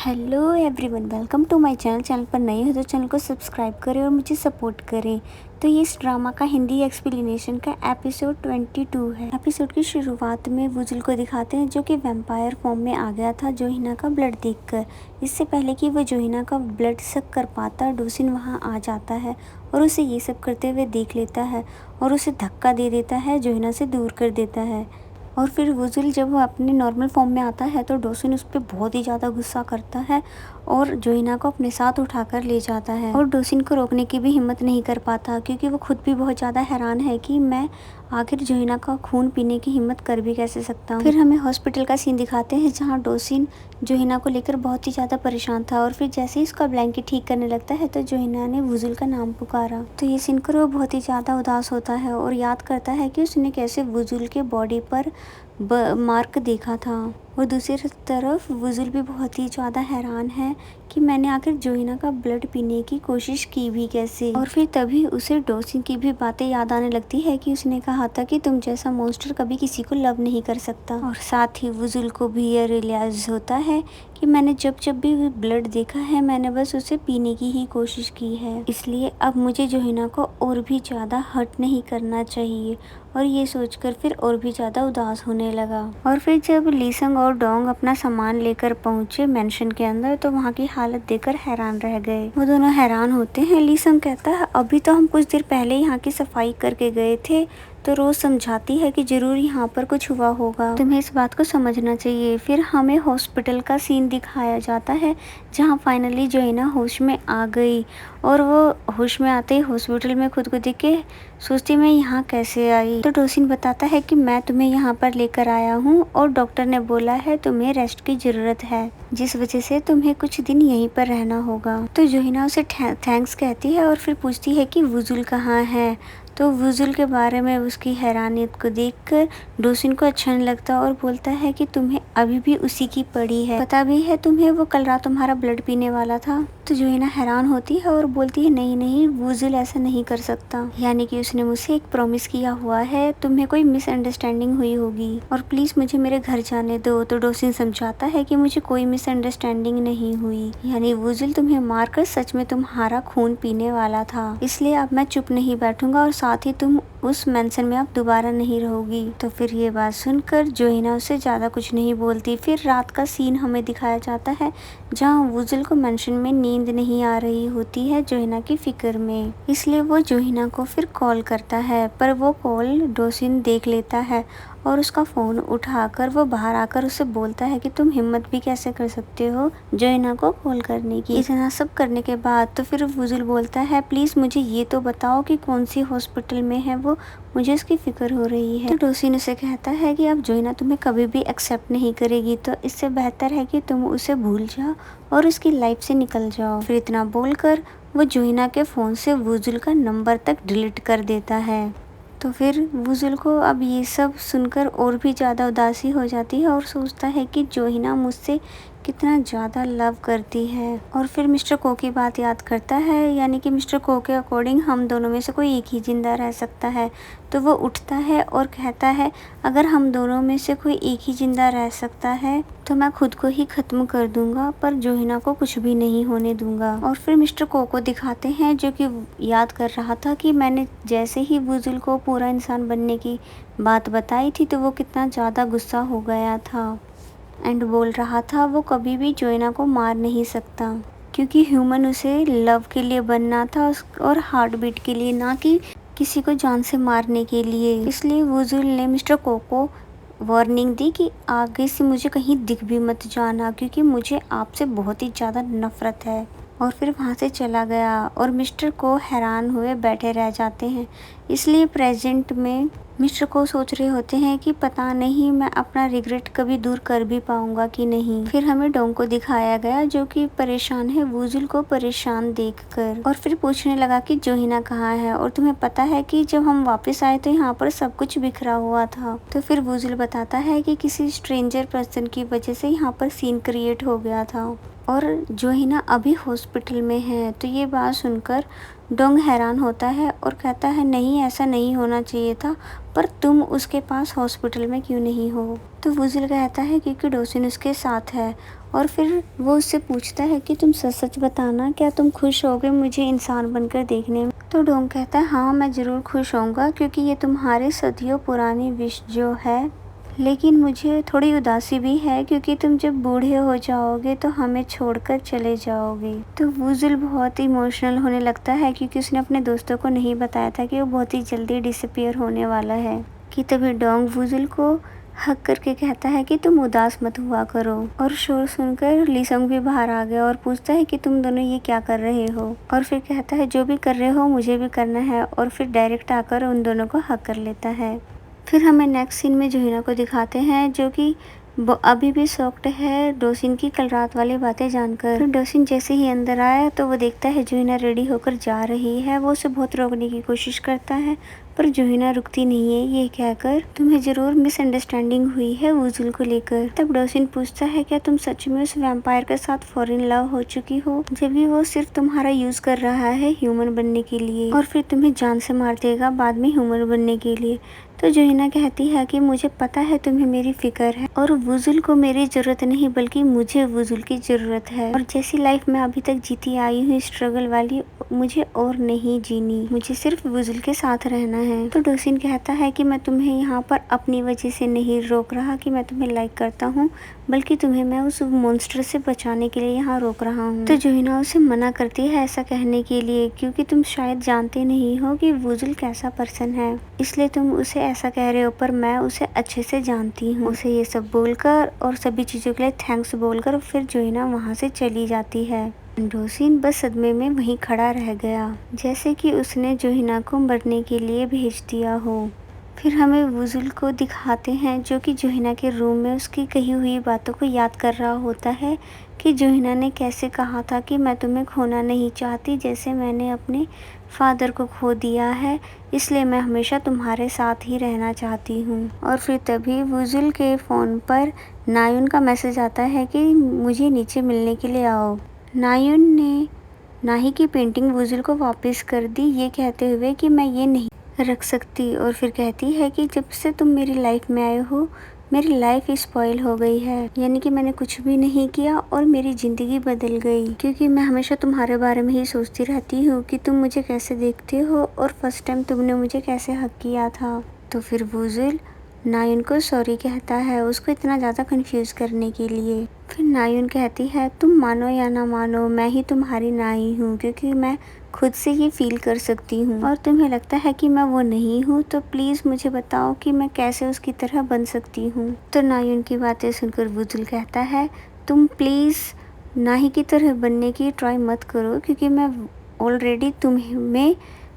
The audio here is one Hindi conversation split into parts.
Hello everyone, welcome to my channel पर नए हो तो चैनल को सब्सक्राइब करें और मुझे सपोर्ट करें। तो ये इस ड्रामा का हिंदी एक्सप्लेनेशन का एपिसोड 22 है। एपिसोड की शुरुआत में वुजुल को दिखाते हैं जो कि वैम्पायर फॉर्म में आ गया था जोहिना का ब्लड देखकर। इससे पहले कि वो जोहिना का ब्लड सक कर पाता, डोसिन वहाँ आ जाता है और उसे ये सब करते हुए देख लेता है और उसे धक्का दे देता है, जोहिना से दूर कर देता है। और फिर वुजुल जब वो अपने नॉर्मल फॉर्म में आता है तो डोसिन उस पर बहुत ही ज़्यादा गुस्सा करता है और जोहिना को अपने साथ उठाकर ले जाता है। और डोसिन को रोकने की भी हिम्मत नहीं कर पाता क्योंकि वो खुद भी बहुत ज़्यादा हैरान है कि मैं आखिर जोहिना का खून पीने की हिम्मत कर भी कैसे सकता हूँ। फिर हमें हॉस्पिटल का सीन दिखाते हैं जहाँ डोसिन जोहिना को लेकर बहुत ही ज़्यादा परेशान था और फिर जैसे ही उसका ब्लैंकेट ठीक करने लगता है तो जोहिना ने वुजुल का नाम पुकारा। तो ये सुनकर वो बहुत ही ज़्यादा उदास होता है और याद करता है कि उसने कैसे वुजुल के बॉडी पर मार्क देखा था। और दूसरी तरफ वुजुल भी बहुत ही ज़्यादा हैरान है कि मैंने आखिर जोहिना का ब्लड पीने की कोशिश की भी कैसे। और फिर तभी उसे डोसिन की भी बातें याद आने लगती है कि उसने कहा था कि तुम जैसा मॉन्स्टर कभी किसी को लव नहीं कर सकता। और साथ ही वुजुल को भी यह रियलाइज होता है कि मैंने जब जब भी ब्लड देखा है मैंने बस उसे पीने की ही कोशिश की है, इसलिए अब मुझे जोहिना को और भी ज़्यादा हर्ट नहीं करना चाहिए। और ये सोचकर फिर और भी ज़्यादा उदास होने लगा। और फिर जब लीसंग और डोंग अपना सामान लेकर पहुंचे मेंशन के अंदर तो वहाँ की हालत देखकर हैरान रह गए। वो दोनों हैरान होते हैं। लीसंग कहता है अभी तो हम कुछ देर पहले यहाँ की सफाई करके गए थे। तो रोज समझाती है कि जरूर यहाँ पर कुछ हुआ होगा, तुम्हें इस बात को समझना चाहिए। फिर हमें हॉस्पिटल का सीन दिखाया जाता है जहाँ फाइनली जोहिना होश में आ गई और वो होश में आते ही हॉस्पिटल में खुद को देख के सोचती मैं यहाँ कैसे आई। तो डोसिन बताता है कि मैं तुम्हें यहाँ पर लेकर आया हूँ और डॉक्टर ने बोला है तुम्हें रेस्ट की ज़रूरत है, जिस वजह से तुम्हें कुछ दिन यहीं पर रहना होगा। तो जोहिना उसे थैंक्स कहती है और फिर पूछती है कि वुजुल कहाँ है। तो वुजुल के बारे में उसकी हैरानियत को देखकर डोसिन को अच्छा नहीं लगता और बोलता है कि तुम्हें अभी भी उसी की पड़ी है, पता भी है तुम्हें वो कल रात तुम्हारा ब्लड पीने वाला था। तो जोहिना हैरान होती है और बोलती है नहीं नहीं, वुजुल ऐसा नहीं कर सकता, यानी कि उसने मुझसे एक प्रॉमिस किया हुआ है, तुम्हें कोई मिसअंडरस्टैंडिंग हुई होगी और प्लीज मुझे मेरे घर जाने दो। तो डोसिन समझाता है कि मुझे कोई मिसअंडरस्टैंडिंग नहीं हुई, यानी वुजुल तुम्हें मारकर सच में तुम्हारा खून पीने वाला था, इसलिए अब मैं चुप नहीं बैठूंगा और साथ ही तुम उस मेंशन में अब दोबारा नहीं रहोगी। तो फिर ये बात सुनकर जोहिना उससे ज़्यादा कुछ नहीं बोलती। फिर रात का सीन हमें दिखाया जाता है जहाँ वुजुल को मेंशन में नींद नहीं आ रही होती है जोहिना की फिक्र में, इसलिए वो जोहिना को फिर कॉल करता है, पर वो कॉल डोसिन देख लेता है और उसका फ़ोन उठाकर वो बाहर आकर उसे बोलता है कि तुम हिम्मत भी कैसे कर सकते हो जोहिना को कॉल करने की। इतना सब करने के बाद तो फिर वुजुल बोलता है प्लीज़ मुझे ये तो बताओ कि कौन सी हॉस्पिटल में है वो, मुझे उसकी फिक्र हो रही है। तो डोसिन उसे कहता है कि अब जोहिना तुम्हें कभी भी एक्सेप्ट नहीं करेगी, तो इससे बेहतर है कि तुम उसे भूल जाओ और उसकी लाइफ से निकल जाओ। फिर इतना बोलकर वो जोहिना के फ़ोन से वुजुल का नंबर तक डिलीट कर देता है। तो फिर वुजुल को अब ये सब सुनकर और भी ज़्यादा उदासी हो जाती है और सोचता है कि जोहिना मुझसे कितना ज़्यादा लव करती है। और फिर मिस्टर को की बात याद करता है, यानी कि मिस्टर को के अकॉर्डिंग हम दोनों में से कोई एक ही जिंदा रह सकता है। तो वो उठता है और कहता है अगर हम दोनों में से कोई एक ही जिंदा रह सकता है तो मैं खुद को ही ख़त्म कर दूंगा, पर जोहिना को कुछ भी नहीं होने दूंगा। और फिर मिस्टर को दिखाते हैं जो कि याद कर रहा था कि मैंने जैसे ही वुजुल को पूरा इंसान बनने की बात बताई थी तो वो कितना ज़्यादा गुस्सा हो गया था एंड बोल रहा था वो कभी भी जोहिना को मार नहीं सकता क्योंकि ह्यूमन उसे लव के लिए बनना था और हार्ट बीट के लिए, ना कि किसी को जान से मारने के लिए। इसलिए वुजुल ने मिस्टर को वार्निंग दी कि आगे से मुझे कहीं दिख भी मत जाना क्योंकि मुझे आपसे बहुत ही ज़्यादा नफरत है। और फिर वहाँ से चला गया और मिस्टर को हैरान हुए बैठे रह जाते हैं। इसलिए प्रेजेंट में मिस्टर को सोच रहे होते हैं कि पता नहीं मैं अपना रिग्रेट कभी दूर कर भी पाऊंगा कि नहीं। फिर हमें डोंग को दिखाया गया जो कि परेशान है वुजुल को परेशान देखकर, और फिर पूछने लगा कि जोहिना कहाँ है और तुम्हें पता है कि जब हम वापस आए तो यहाँ पर सब कुछ बिखरा हुआ था। तो फिर वुजुल बताता है कि किसी स्ट्रेंजर पर्सन की वजह से यहाँ पर सीन क्रिएट हो गया था और जो है ना अभी हॉस्पिटल में है। तो ये बात सुनकर डोंग हैरान होता है और कहता है नहीं, ऐसा नहीं होना चाहिए था, पर तुम उसके पास हॉस्पिटल में क्यों नहीं हो? तो वुजिल कहता है क्योंकि डोसिन उसके साथ है। और फिर वो उससे पूछता है कि तुम सच सच बताना, क्या तुम खुश होगे मुझे इंसान बनकर देखने में? तो डोंग कहता है हाँ, मैं ज़रूर खुश होऊंगा क्योंकि ये तुम्हारी सदियों पुरानी विश जो है, लेकिन मुझे थोड़ी उदासी भी है क्योंकि तुम जब बूढ़े हो जाओगे तो हमें छोड़कर चले जाओगे। तो वुजिल बहुत इमोशनल होने लगता है क्योंकि उसने अपने दोस्तों को नहीं बताया था कि वो बहुत ही जल्दी डिसअपीयर होने वाला है। कि तभी डोंग वुजिल को हक करके कहता है कि तुम उदास मत हुआ करो। और शोर सुनकर लीसंग भी बाहर आ गया और पूछता है कि तुम दोनों ये क्या कर रहे हो? और फिर कहता है जो भी कर रहे हो मुझे भी करना है, और फिर डायरेक्ट आकर उन दोनों को हक कर लेता है। फिर हमें नेक्स्ट सीन में जोहिना को दिखाते हैं जो कि अभी भी शॉक्ड है डोसिन की कल रात वाली बातें जानकर। तो डोसिन जैसे ही अंदर आया तो वो देखता है जोहिना रेडी होकर जा रही है। वो उसे बहुत रोकने की कोशिश करता है पर जोहिना रुकती नहीं है। ये कहकर तुम्हें जरूर मिसअंडरस्टैंडिंग हुई है वुजिल को लेकर। तब डोसिन पूछता है क्या तुम सच में उस वैम्पायर के साथ फॉर इन लव हो चुकी हो, जबकि वो सिर्फ तुम्हारा यूज कर रहा है ह्यूमन बनने के लिए और फिर तुम्हें जान से मार देगा बाद में ह्यूमन बनने के लिए। तो जोहिना कहती है कि मुझे पता है तुम्हें मेरी फिक्र है और वुजिल को मेरी जरूरत नहीं बल्कि मुझे वुजिल की जरूरत है, और जैसी लाइफ मैं अभी तक जीती आई हूँ स्ट्रगल वाली, मुझे और नहीं जीनी, मुझे सिर्फ वुजिल के साथ रहना है। तो डोसिन कहता है कि मैं तुम्हें यहाँ पर अपनी वजह से नहीं रोक रहा कि मैं तुम्हें लाइक करता हूँ, बल्कि तुम्हें मैं उस मॉन्स्टर से बचाने के लिए यहाँ रोक रहा हूँ। तो जोहिना उसे मना करती है ऐसा कहने के लिए क्योंकि तुम शायद जानते नहीं हो कि वुजिल कैसा पर्सन है, इसलिए तुम उसे ऐसा कह रहे हो, पर मैं उसे अच्छे से जानती हूँ। उसे ये सब बोलकर और सभी चीज़ों के लिए थैंक्स बोलकर फिर जोहिना वहाँ से चली जाती है। डोसिन बस सदमे में वहीं खड़ा रह गया जैसे कि उसने जोहिना को मरने के लिए भेज दिया हो। फिर हमें वुजिल को दिखाते हैं जो कि जोहिना के रूम में उसकी कही हुई बातों को याद कर रहा होता है कि जोहिना ने कैसे कहा था कि मैं तुम्हें खोना नहीं चाहती जैसे मैंने अपने फादर को खो दिया है, इसलिए मैं हमेशा तुम्हारे साथ ही रहना चाहती हूँ। और फिर तभी वुजिल के फ़ोन पर नायुन का मैसेज आता है कि मुझे नीचे मिलने के लिए आओ। नायुन ने नाही की पेंटिंग वुजिल को वापस कर दी ये कहते हुए कि मैं ये नहीं रख सकती, और फिर कहती है कि जब से तुम मेरी लाइफ में आए हो मेरी लाइफ स्पॉइल हो गई है, यानी कि मैंने कुछ भी नहीं किया और मेरी ज़िंदगी बदल गई क्योंकि मैं हमेशा तुम्हारे बारे में ही सोचती रहती हूँ कि तुम मुझे कैसे देखते हो और फर्स्ट टाइम तुमने मुझे कैसे हक किया था। तो फिर वुजिल नायुन को सॉरी कहता है उसको इतना ज़्यादा कंफ्यूज करने के लिए। फिर नायुन कहती है तुम मानो या ना मानो मैं ही तुम्हारी नाई हूँ क्योंकि मैं खुद से ये फील कर सकती हूँ, और तुम्हें लगता है कि मैं वो नहीं हूँ तो प्लीज़ मुझे बताओ कि मैं कैसे उसकी तरह बन सकती हूँ। तो नायुन की बातें सुनकर वुजिल कहता है तुम प्लीज़ नाही की तरह बनने की ट्राई मत करो क्योंकि मैं ऑलरेडी तुम्हें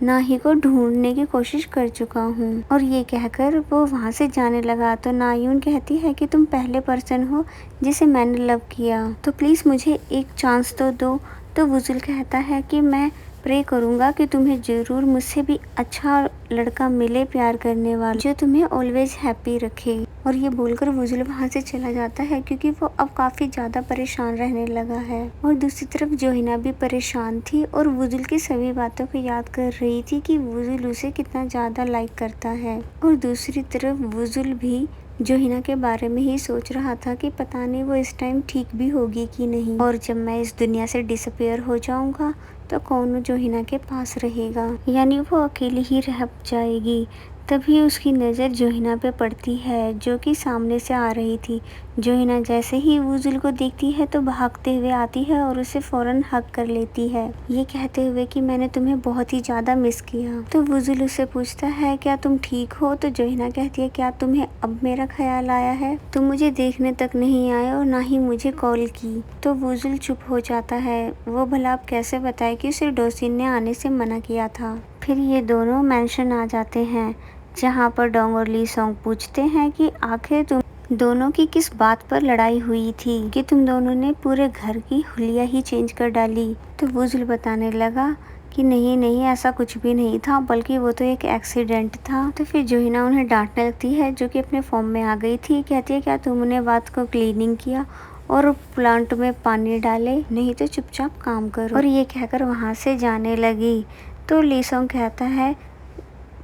नाही को ढूंढने की कोशिश कर चुका हूँ। और ये कहकर वो वहाँ से जाने लगा। तो नायुन कहती है कि तुम पहले पर्सन हो जिसे मैंने लव किया, तो प्लीज़ मुझे एक चांस तो दो। तो वुजिल कहता है कि मैं प्रे करूँगा कि तुम्हें ज़रूर मुझसे भी अच्छा लड़का मिले प्यार करने वाला जो तुम्हें ऑलवेज हैप्पी रखे। और ये बोलकर वुजिल वहाँ से चला जाता है क्योंकि वो अब काफ़ी ज़्यादा परेशान रहने लगा है। और दूसरी तरफ जोहिना भी परेशान थी और वुजिल की सभी बातों को याद कर रही थी कि वुजिल उसे कितना ज़्यादा लाइक करता है। और दूसरी तरफ वुजिल भी जोहिना के बारे में ही सोच रहा था कि पता नहीं वो इस टाइम ठीक भी होगी कि नहीं, और जब मैं इस दुनिया से डिसअपीयर हो जाऊंगा तो कौन जोहिना के पास रहेगा, यानी वो अकेली ही रह जाएगी। तभी उसकी नज़र जोहिना पे पड़ती है जो कि सामने से आ रही थी। जोहिना जैसे ही वुजिल को देखती है तो भागते हुए आती है और उसे फ़ौरन हक कर लेती है ये कहते हुए कि मैंने तुम्हें बहुत ही ज़्यादा मिस किया। तो वुजिल उससे पूछता है क्या तुम ठीक हो? तो जोहिना कहती है क्या तुम्हें अब मेरा ख्याल आया है? तुम मुझे देखने तक नहीं आए और ना ही मुझे कॉल की। तो वुजिल चुप हो जाता है। वो भला अब कैसे बताए कि उसे डोसिन ने आने से मना किया था। फिर ये दोनों मेंशन आ जाते हैं जहाँ पर डोंग और लीसोंग पूछते हैं कि आखिर तुम दोनों की किस बात पर लड़ाई हुई थी कि तुम दोनों ने पूरे घर की हुलिया ही चेंज कर डाली। तो वुजिल बताने लगा कि नहीं नहीं ऐसा कुछ भी नहीं था, बल्कि वो तो एक एक्सीडेंट था। तो फिर जोहिना उन्हें डांटने लगती है जो कि अपने फॉर्म में आ गई थी। कहती है क्या तुमने बात को क्लीनिंग किया और प्लांट में पानी डाले, नहीं तो चुपचाप काम करो। और ये कहकर वहाँ से जाने लगी। तो लीसोंग कहता है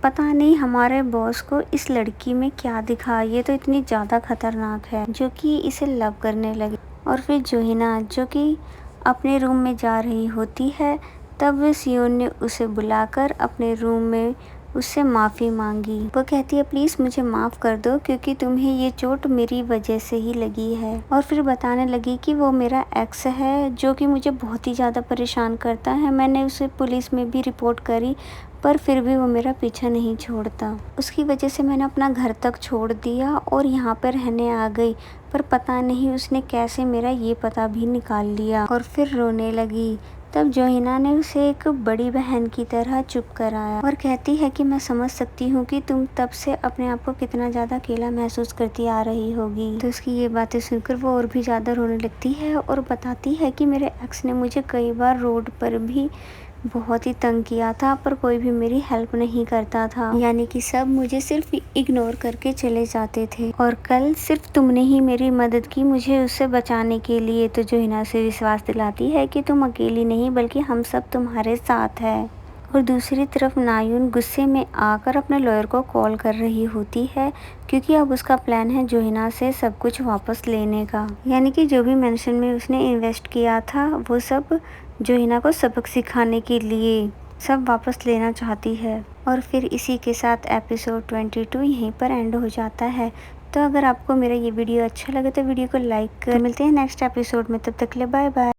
पता नहीं हमारे बॉस को इस लड़की में क्या दिखा, ये तो इतनी ज़्यादा खतरनाक है, जो कि इसे लव करने लगी। और फिर जोहिना जो कि अपने रूम में जा रही होती है, तब सियोन ने उसे बुलाकर अपने रूम में उससे माफ़ी मांगी। वो कहती है प्लीज़ मुझे माफ़ कर दो, क्योंकि तुम्हें ये चोट मेरी वजह से ही लगी है। और फिर बताने लगी कि वो मेरा एक्स है, जो कि मुझे बहुत ही ज़्यादा परेशान करता है। मैंने उसे पुलिस में भी रिपोर्ट करी, पर फिर भी वो मेरा पीछा नहीं छोड़ता। उसकी वजह से मैंने अपना घर तक छोड़ दिया और यहाँ पर रहने आ गई, पर पता नहीं उसने कैसे मेरा ये पता भी निकाल लिया। और फिर रोने लगी। तब जोहिना ने उसे एक बड़ी बहन की तरह चुप कराया और कहती है कि मैं समझ सकती हूँ कि तुम तब से अपने आप को कितना ज़्यादा अकेला महसूस करती आ रही होगी। तो उसकी ये बातें सुनकर वो और भी ज़्यादा रोने लगती है और बताती है कि मेरे एक्स ने मुझे कई बार रोड पर भी बहुत ही तंग किया था, पर कोई भी मेरी हेल्प नहीं करता था, यानी कि सब मुझे सिर्फ इग्नोर करके चले जाते थे। और कल सिर्फ तुमने ही मेरी मदद की मुझे उससे बचाने के लिए। तो जोहिना से विश्वास दिलाती है कि तुम अकेली नहीं बल्कि हम सब तुम्हारे साथ है। और दूसरी तरफ नायुन गुस्से में आकर अपने लॉयर को कॉल कर रही होती है, क्योंकि अब उसका प्लान है जोहिना से सब कुछ वापस लेने का, यानी कि जो भी मेंशन में उसने इन्वेस्ट किया था वो सब जोहिना को सबक सिखाने के लिए सब वापस लेना चाहती है। और फिर इसी के साथ एपिसोड 22 यहीं पर एंड हो जाता है। तो अगर आपको मेरा ये वीडियो अच्छा लगे तो वीडियो को लाइक कर, मिलते हैं नेक्स्ट एपिसोड में, तब तक के लिए बाय बाय।